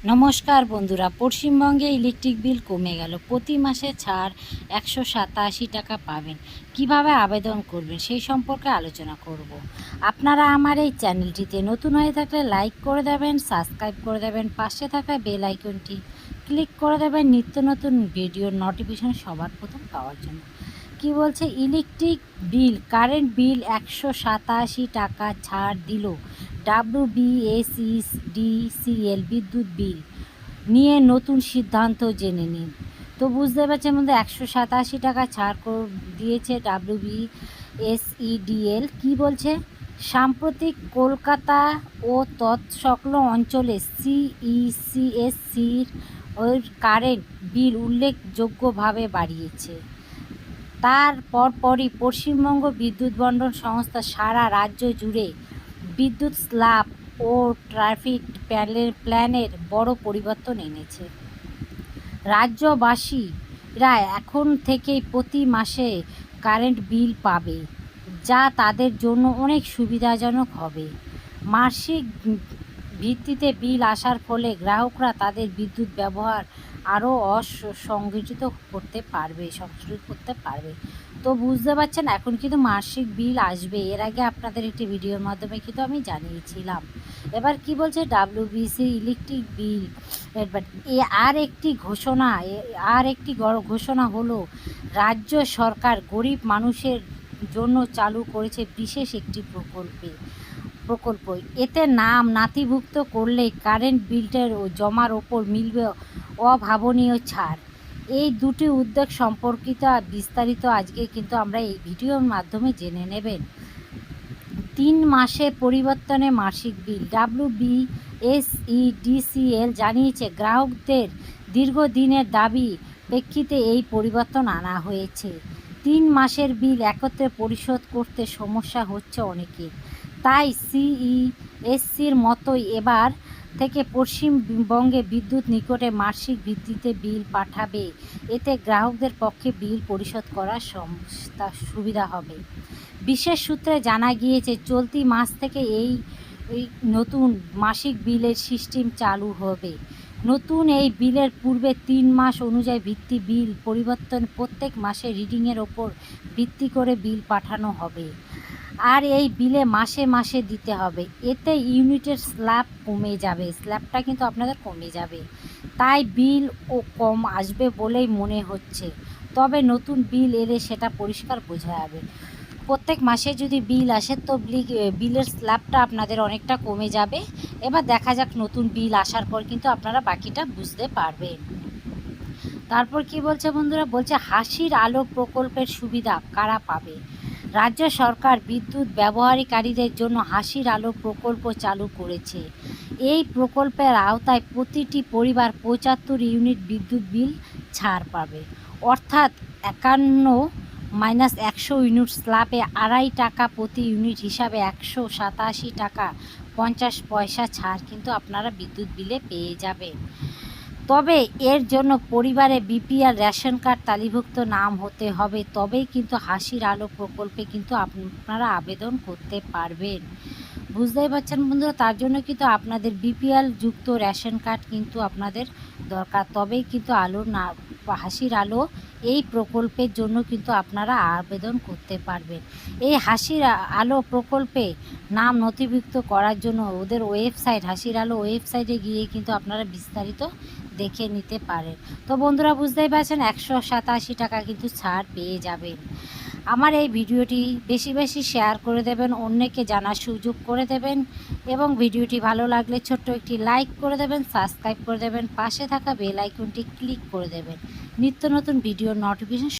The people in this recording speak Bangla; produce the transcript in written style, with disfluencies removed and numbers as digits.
নমস্কার বন্ধুরা, পশ্চিমবঙ্গে ইলেকট্রিক বিল কমে গেল। প্রতি মাসে ছাড় 187 টাকা পাবেন। কিভাবে আবেদন করবেন সেই সম্পর্কে আলোচনা করব। আপনারা আমার এই চ্যানেলটিতে নতুন হয়ে থাকলে লাইক করে দেবেন, সাবস্ক্রাইব করে দেবেন, পাশে থাকা বেল আইকনটি ক্লিক করে দেবেন নিত্য নতুন ভিডিওর নোটিফিকেশন সবার প্রথম পাওয়ার জন্য। কি বলছে, ইলেকট্রিক বিল, কারেন্ট বিল 187 টাকা ছাড় দিল WBSEDCL বিদ্যুৎ বিল নিয়ে নতুন সিদ্ধান্ত জেনে নিন। তো বুঝতে পারছেন মধ্যে 187 টাকা ছাড় দিয়েছে WBSEDL। কি বলছে, সাম্প্রতিক কলকাতা ও তৎসংলগ্ন অঞ্চলে CECSCর ওর কারেন্ট বিল উল্লেখযোগ্যভাবে বাড়িয়েছে। তার পরপরই পশ্চিমবঙ্গ বিদ্যুৎ বণ্টন সংস্থা সারা রাজ্য জুড়ে বিদ্যুৎ স্ল্যাব ও ট্রাফিক প্ল্যানের বড় পরিবর্তন এনেছে। রাজ্যবাসীরা এখন থেকেই প্রতি মাসে কারেন্ট বিল পাবে, যা তাদের জন্য অনেক সুবিধাজনক হবে। মাসিক ভিত্তিতে বিল আসার ফলে গ্রাহকরা তাদের বিদ্যুৎ ব্যবহার আরও সংগঠিত করতে পারবে। তো বুঝতে পারছেন, এখন কিন্তু মাসিক বিল আসবে। এর আগে আপনাদের একটি ভিডিওর মাধ্যমে কিন্তু আমি জানিয়েছিলাম। এবার কি বলছে, WBC ইলেকট্রিক বিল আর একটি ঘোষণা হলো, রাজ্য সরকার গরিব মানুষের জন্য চালু করেছে বিশেষ একটি প্রকল্প। এতে নাম নথিভুক্ত করলেই কারেন্ট বিলটার জমার ওপর মিলবে অভাবনীয় ছাড়। এই দুটি উদ্যোগ সম্পর্কিত বিস্তারিত আজকে কিন্তু আমরা এই ভিডিওর মাধ্যমে জেনে নেবেন। 3 মাসে পরিবর্তনে মাসিক বিল। WBSEDCL জানিয়েছে, গ্রাহকদের দীর্ঘদিনের দাবি প্রেক্ষিতে এই পরিবর্তন আনা হয়েছে। 3 মাসের বিল একত্রে পরিশোধ করতে সমস্যা হচ্ছে অনেকের। তাই CESCর মতোই এবার থেকে পশ্চিমবঙ্গে বিদ্যুৎ নিকটে মাসিক ভিত্তিতে বিল পাঠাবে। এতে গ্রাহকদের পক্ষে বিল পরিশোধ করার সুবিধা হবে। বিশেষ সূত্রে জানা গিয়েছে, চলতি মাস থেকে এই নতুন মাসিক বিলের সিস্টেম চালু হবে। নতুন এই বিলের পূর্বে 3 মাস অনুযায়ী ভিত্তি বিল পরিবর্তন প্রত্যেক মাসে রিডিংয়ের ওপর ভিত্তি করে বিল পাঠানো হবে। আর এই বিলে মাসে মাসে দিতে হবে। এতে ইউনিটের স্ল্যাবটা কিন্তু আপনাদের কমে যাবে। তাই বিল কম আসবে বলেই মনে হচ্ছে। তবে নতুন বিল এলে সেটা পরিষ্কার বোঝা যাবে। প্রত্যেক মাসে যদি বিল আসে তো বিলের স্ল্যাবটা আপনাদের অনেকটা কমে যাবে। এবার দেখা যাক নতুন বিল আসার পর কিন্তু আপনারা বাকিটা বুঝতে পারবেন। তারপর কি বলছে বন্ধুরা, বলছে হাসির আলো প্রকল্পের সুবিধা কারা পাবে। রাজ্য সরকার বিদ্যুৎ ব্যবহারকারীদের জন্য হাসির আলো প্রকল্প চালু করেছে। এই প্রকল্পের আওতায় প্রতিটি পরিবার 75 ইউনিট বিদ্যুৎ বিল ছাড় পাবে। অর্থাৎ 51-100 ইউনিট স্ল্যাবে 2.5 টাকা প্রতি ইউনিট হিসাবে 187 টাকা 50 পয়সা ছাড় কিন্তু আপনারা বিদ্যুৎ বিলে পেয়ে যাবেন। তবে এর জন্য পরিবারে BPL রেশন কার্ড তালিকাভুক্ত নাম হতে হবে, তবেই কিন্তু হাসির আলো প্রকল্পে কিন্তু আপনারা আবেদন করতে পারবেন। বুঝতেই পারছেন বন্ধুরা, তার জন্য কিন্তু আপনাদের BPL যুক্ত রেশন কার্ড কিন্তু আপনাদের দরকার, তবেই কিন্তু হাসির আলো এই প্রকল্পের জন্য কিন্তু আপনারা আবেদন করতে পারবেন। এই হাসির আলো প্রকল্পে নাম নথিভুক্ত করার জন্য ওদের ওয়েবসাইট, হাসির আলো ওয়েবসাইটে গিয়ে কিন্তু আপনারা বিস্তারিত দেখে নিতে পারেন। তো বন্ধুরা বুঝতেই পারছেন, 187 টাকা কিন্তু ছাড় পেয়ে যাবেন। আমার এই ভিডিওটি বেশি বেশি শেয়ার করে দেবেন, অন্যকে জানার সুযোগ করে দেবেন এবং ভিডিওটি ভালো লাগলে ছোট্ট একটি লাইক করে দেবেন, সাবস্ক্রাইব করে দেবেন, পাশে থাকা বেল আইকনটি ক্লিক করে দেবেন নিত্য নতুন ভিডিওর নোটিফিকেশন